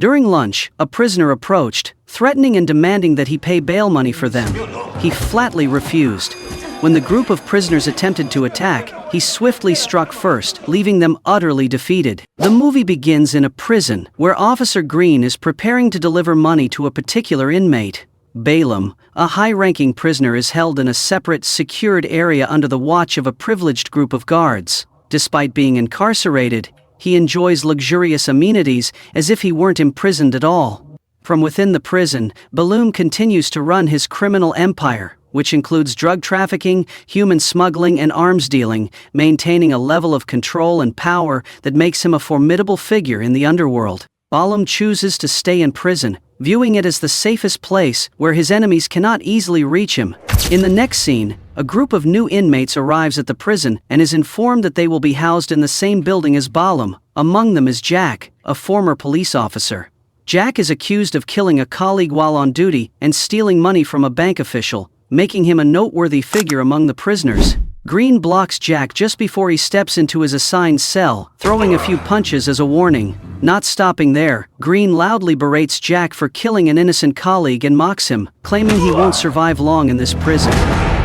During lunch, a prisoner approached, threatening and demanding that he pay bail money for them. He flatly refused. When the group of prisoners attempted to attack, he swiftly struck first, leaving them utterly defeated. The movie begins in a prison, where Officer Green is preparing to deliver money to a particular inmate. Balam, a high-ranking prisoner, is held in a separate, secured area under the watch of a privileged group of guards. Despite being incarcerated, he enjoys luxurious amenities as if he weren't imprisoned at all. From within the prison, Balam continues to run his criminal empire, which includes drug trafficking, human smuggling, and arms dealing, maintaining a level of control and power that makes him a formidable figure in the underworld. Balam chooses to stay in prison, viewing it as the safest place where his enemies cannot easily reach him. In the next scene, a group of new inmates arrives at the prison and is informed that they will be housed in the same building as Balam. Among them is Jack, a former police officer. Jack is accused of killing a colleague while on duty and stealing money from a bank official, making him a noteworthy figure among the prisoners. Green blocks Jack just before he steps into his assigned cell, throwing a few punches as a warning. Not stopping there, Green loudly berates Jack for killing an innocent colleague and mocks him, claiming he won't survive long in this prison.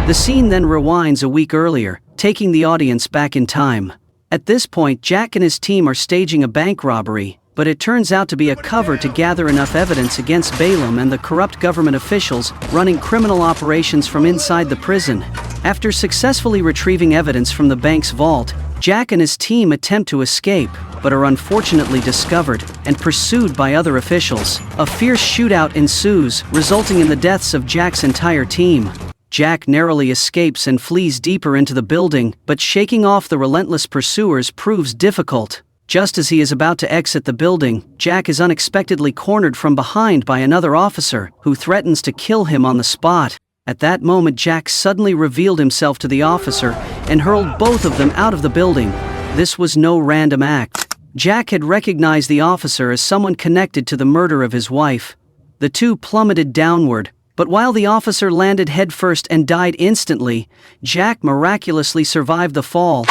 The scene then rewinds a week earlier, taking the audience back in time. At this point, Jack and his team are staging a bank robbery, but it turns out to be a cover to gather enough evidence against Balam and the corrupt government officials running criminal operations from inside the prison. After successfully retrieving evidence from the bank's vault, Jack and his team attempt to escape, but are unfortunately discovered and pursued by other officials. A fierce shootout ensues, resulting in the deaths of Jack's entire team. Jack narrowly escapes and flees deeper into the building, but shaking off the relentless pursuers proves difficult. Just as he is about to exit the building, Jack is unexpectedly cornered from behind by another officer, who threatens to kill him on the spot. At that moment, Jack suddenly revealed himself to the officer and hurled both of them out of the building. This was no random act. Jack had recognized the officer as someone connected to the murder of his wife. The two plummeted downward, but while the officer landed headfirst and died instantly, Jack miraculously survived the fall.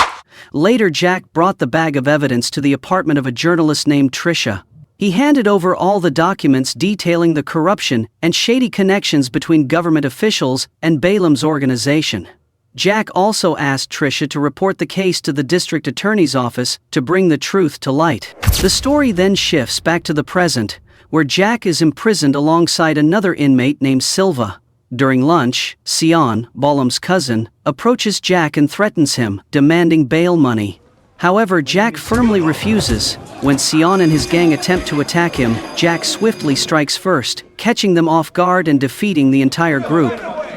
Later, Jack brought the bag of evidence to the apartment of a journalist named Tricia. He handed over all the documents detailing the corruption and shady connections between government officials and Balam's organization. Jack also asked Tricia to report the case to the district attorney's office to bring the truth to light. The story then shifts back to the present, where Jack is imprisoned alongside another inmate named Silva. During lunch, Sion, Balam's cousin, approaches Jack and threatens him, demanding bail money. However, Jack firmly refuses. When Sion and his gang attempt to attack him, Jack swiftly strikes first, catching them off guard and defeating the entire group.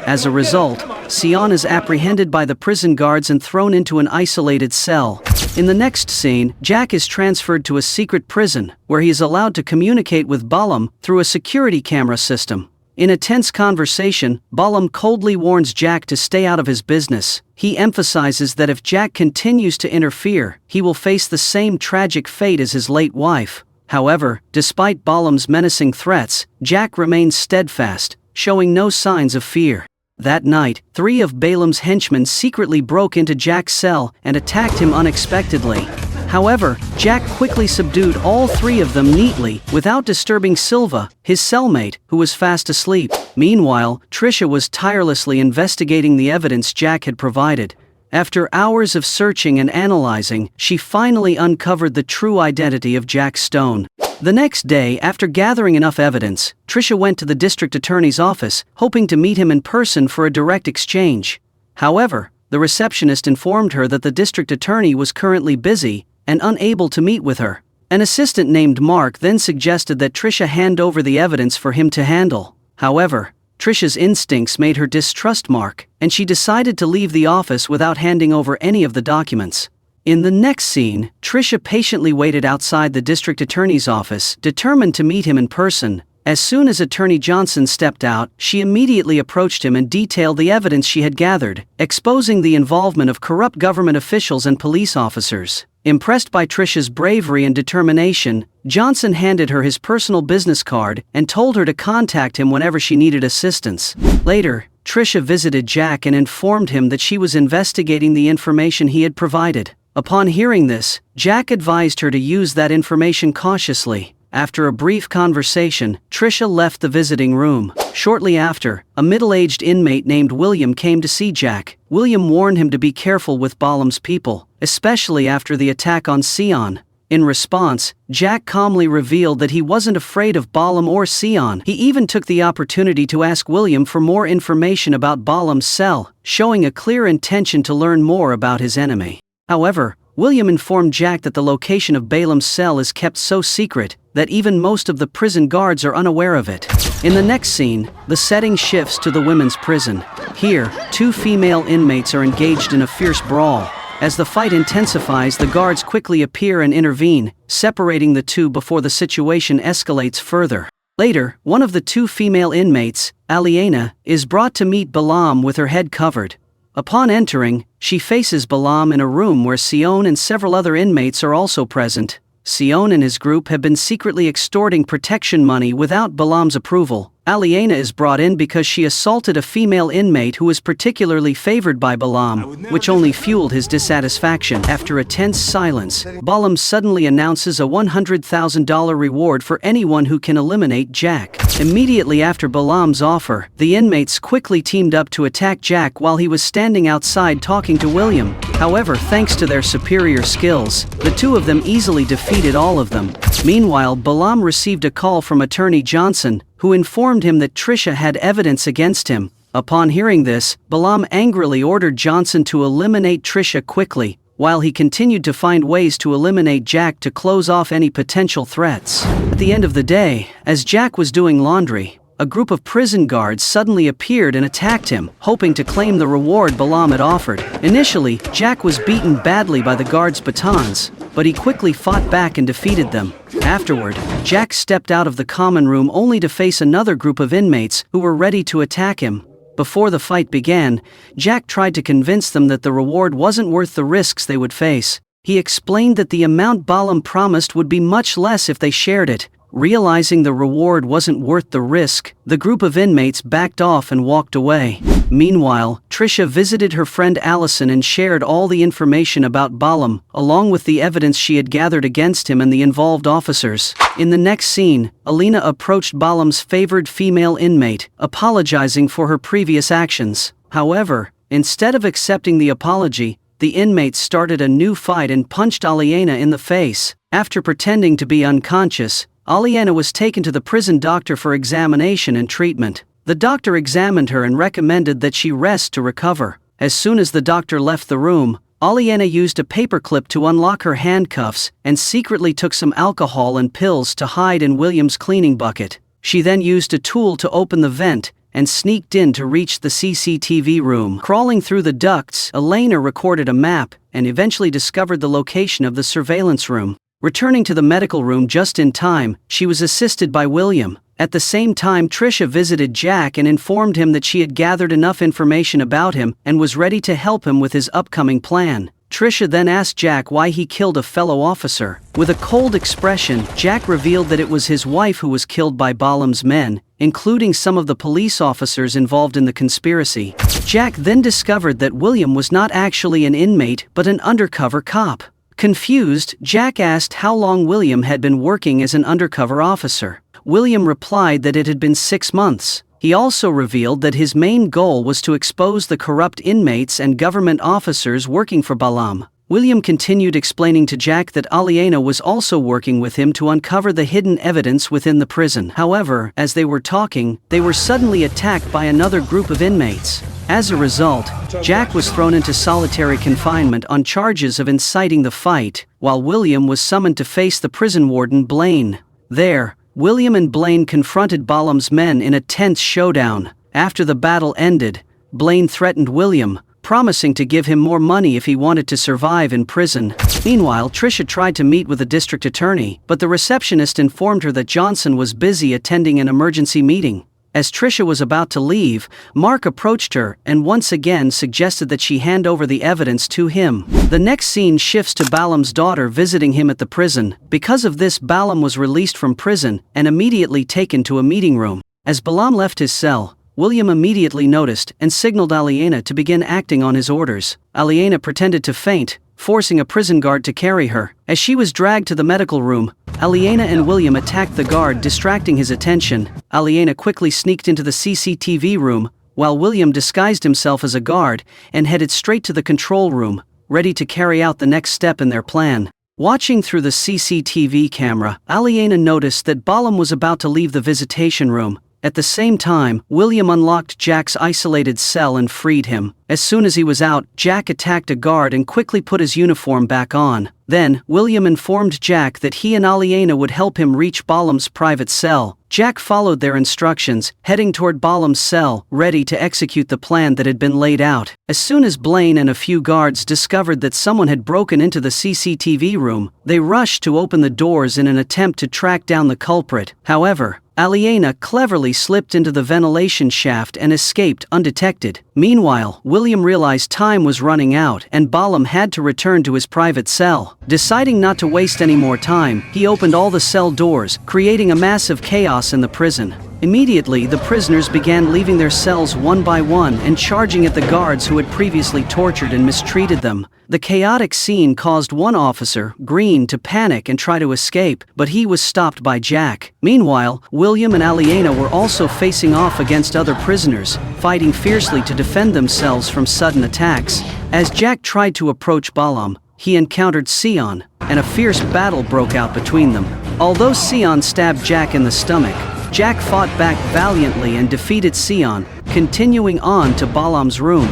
As a result, Sion is apprehended by the prison guards and thrown into an isolated cell. In the next scene, Jack is transferred to a secret prison, where he is allowed to communicate with Balam through a security camera system. In a tense conversation, Balam coldly warns Jack to stay out of his business. He emphasizes that if Jack continues to interfere, he will face the same tragic fate as his late wife. However, despite Balam's menacing threats, Jack remains steadfast, showing no signs of fear. That night, 3 of Balam's henchmen secretly broke into Jack's cell and attacked him unexpectedly. However, Jack quickly subdued all 3 of them neatly, without disturbing Silva, his cellmate, who was fast asleep. Meanwhile, Tricia was tirelessly investigating the evidence Jack had provided. After hours of searching and analyzing, she finally uncovered the true identity of Jack Stone. The next day, after gathering enough evidence, Tricia went to the district attorney's office, hoping to meet him in person for a direct exchange. However, the receptionist informed her that the district attorney was currently busy and unable to meet with her. An assistant named Mark then suggested that Tricia hand over the evidence for him to handle. However, Tricia's instincts made her distrust Mark, and she decided to leave the office without handing over any of the documents. In the next scene, Tricia patiently waited outside the district attorney's office, determined to meet him in person. As soon as Attorney Johnson stepped out, she immediately approached him and detailed the evidence she had gathered, exposing the involvement of corrupt government officials and police officers. Impressed by Tricia's bravery and determination, Johnson handed her his personal business card and told her to contact him whenever she needed assistance. Later, Tricia visited Jack and informed him that she was investigating the information he had provided. Upon hearing this, Jack advised her to use that information cautiously. After a brief conversation, Trisha left the visiting room. Shortly after, a middle-aged inmate named William came to see Jack. William warned him to be careful with Balam's people, especially after the attack on Sion. In response, Jack calmly revealed that he wasn't afraid of Balam or Sion. He even took the opportunity to ask William for more information about Balam's cell, showing a clear intention to learn more about his enemy. However, William informed Jack that the location of Balam's cell is kept so secret that even most of the prison guards are unaware of it. In the next scene, the setting shifts to the women's prison. Here, two female inmates are engaged in a fierce brawl. As the fight intensifies, the guards quickly appear and intervene, separating the two before the situation escalates further. Later, one of the two female inmates, Aliena, is brought to meet Balam with her head covered. Upon entering, she faces Balam in a room where Sion and several other inmates are also present. Sion and his group have been secretly extorting protection money without Balam's approval. Aliena is brought in because she assaulted a female inmate who was particularly favored by Balam, which only fueled his dissatisfaction. After a tense silence, Balam suddenly announces a $100,000 reward for anyone who can eliminate Jack. Immediately after Balam's offer, the inmates quickly teamed up to attack Jack while he was standing outside talking to William. However, thanks to their superior skills, the two of them easily defeated all of them. Meanwhile, Balam received a call from Attorney Johnson, who informed him that Trisha had evidence against him. Upon hearing this, Balam angrily ordered Johnson to eliminate Trisha quickly, while he continued to find ways to eliminate Jack to close off any potential threats. At the end of the day, as Jack was doing laundry, a group of prison guards suddenly appeared and attacked him, hoping to claim the reward Balam had offered. Initially, Jack was beaten badly by the guards' batons, but he quickly fought back and defeated them. Afterward, Jack stepped out of the common room only to face another group of inmates who were ready to attack him. Before the fight began, Jack tried to convince them that the reward wasn't worth the risks they would face. He explained that the amount Balam promised would be much less if they shared it. Realizing the reward wasn't worth the risk, the group of inmates backed off and walked away. Meanwhile, Trisha visited her friend Allison and shared all the information about Balam, along with the evidence she had gathered against him and the involved officers. In the next scene, Alina approached Balam's favored female inmate, apologizing for her previous actions. However, instead of accepting the apology, the inmates started a new fight and punched Aliena in the face. After pretending to be unconscious, Aliena was taken to the prison doctor for examination and treatment. The doctor examined her and recommended that she rest to recover. As soon as the doctor left the room, Aliena used a paperclip to unlock her handcuffs and secretly took some alcohol and pills to hide in William's cleaning bucket. She then used a tool to open the vent and sneaked in to reach the CCTV room. Crawling through the ducts, Elena recorded a map and eventually discovered the location of the surveillance room. Returning to the medical room just in time, she was assisted by William. At the same time, Trisha visited Jack and informed him that she had gathered enough information about him and was ready to help him with his upcoming plan. Trisha then asked Jack why he killed a fellow officer. With a cold expression, Jack revealed that it was his wife who was killed by Balam's men, including some of the police officers involved in the conspiracy. Jack then discovered that William was not actually an inmate but an undercover cop. Confused, Jack asked how long William had been working as an undercover officer. William replied that it had been 6 months. He also revealed that his main goal was to expose the corrupt inmates and government officers working for Balam. William continued explaining to Jack that Aliena was also working with him to uncover the hidden evidence within the prison. However, as they were talking, they were suddenly attacked by another group of inmates. As a result, Jack was thrown into solitary confinement on charges of inciting the fight, while William was summoned to face the prison warden Blaine. There, William and Blaine confronted Balam's men in a tense showdown. After the battle ended, Blaine threatened William, promising to give him more money if he wanted to survive in prison. Meanwhile, Trisha tried to meet with the district attorney, but the receptionist informed her that Johnson was busy attending an emergency meeting. As Trisha was about to leave, Mark approached her and once again suggested that she hand over the evidence to him. The next scene shifts to Balam's daughter visiting him at the prison. Because of this, Balam was released from prison and immediately taken to a meeting room. As Balam left his cell, William immediately noticed and signaled Aliena to begin acting on his orders. Aliena pretended to faint, forcing a prison guard to carry her. As she was dragged to the medical room, Aliena and William attacked the guard, distracting his attention. Aliena quickly sneaked into the CCTV room, while William disguised himself as a guard and headed straight to the control room, ready to carry out the next step in their plan. Watching through the CCTV camera, Aliena noticed that Balam was about to leave the visitation room. At the same time, William unlocked Jack's isolated cell and freed him. As soon as he was out, Jack attacked a guard and quickly put his uniform back on. Then, William informed Jack that he and Aliena would help him reach Balam's private cell. Jack followed their instructions, heading toward Balam's cell, ready to execute the plan that had been laid out. As soon as Blaine and a few guards discovered that someone had broken into the CCTV room, they rushed to open the doors in an attempt to track down the culprit. However, Aliena cleverly slipped into the ventilation shaft and escaped undetected. Meanwhile, William realized time was running out and Balam had to return to his private cell. Deciding not to waste any more time, he opened all the cell doors, creating a massive chaos in the prison. Immediately, the prisoners began leaving their cells one by one and charging at the guards who had previously tortured and mistreated them. The chaotic scene caused one officer, Green, to panic and try to escape, but he was stopped by Jack. Meanwhile, William and Aliena were also facing off against other prisoners, fighting fiercely to defend themselves from sudden attacks. As Jack tried to approach Balam, he encountered Sion, and a fierce battle broke out between them. Although Sion stabbed Jack in the stomach, Jack fought back valiantly and defeated Sion, continuing on to Balam's room.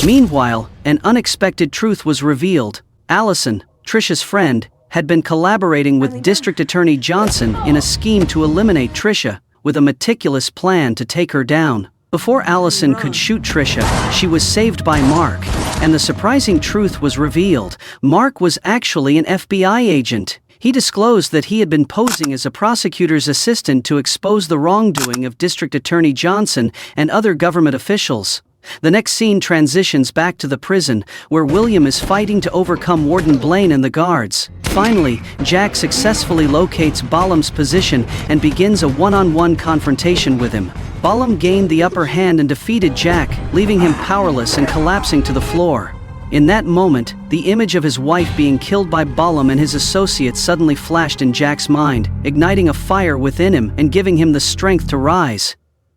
Meanwhile, an unexpected truth was revealed. Allison, Trisha's friend, had been collaborating with District Attorney Johnson in a scheme to eliminate Trisha, with a meticulous plan to take her down. Before Allison could shoot Trisha, she was saved by Mark, and the surprising truth was revealed. Mark was actually an FBI agent. He disclosed that he had been posing as a prosecutor's assistant to expose the wrongdoing of District Attorney Johnson and other government officials. The next scene transitions back to the prison, where William is fighting to overcome Warden Blaine and the guards. Finally, Jack successfully locates Balam's position and begins a one-on-one confrontation with him. Balam gained the upper hand and defeated Jack, leaving him powerless and collapsing to the floor. In that moment, the image of his wife being killed by Balam and his associates suddenly flashed in Jack's mind, igniting a fire within him and giving him the strength to rise.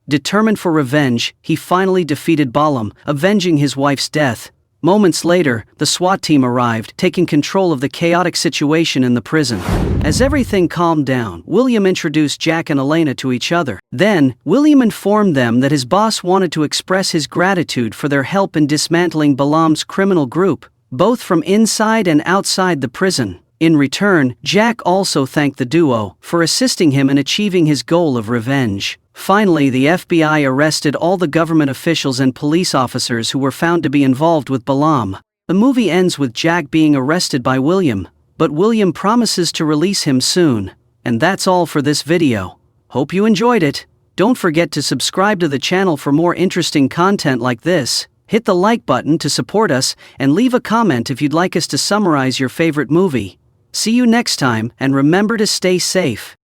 Determined for revenge, he finally defeated Balam, avenging his wife's death. Moments later, the SWAT team arrived, taking control of the chaotic situation in the prison. As everything calmed down, William introduced Jack and Aliena to each other. Then, William informed them that his boss wanted to express his gratitude for their help in dismantling Balam's criminal group, both from inside and outside the prison. In return, Jack also thanked the duo for assisting him in achieving his goal of revenge. Finally, the FBI arrested all the government officials and police officers who were found to be involved with Balam. The movie ends with Jack being arrested by William, but William promises to release him soon. And that's all for this video. Hope you enjoyed it. Don't forget to subscribe to the channel for more interesting content like this. Hit the like button to support us and leave a comment if you'd like us to summarize your favorite movie. See you next time, and remember to stay safe.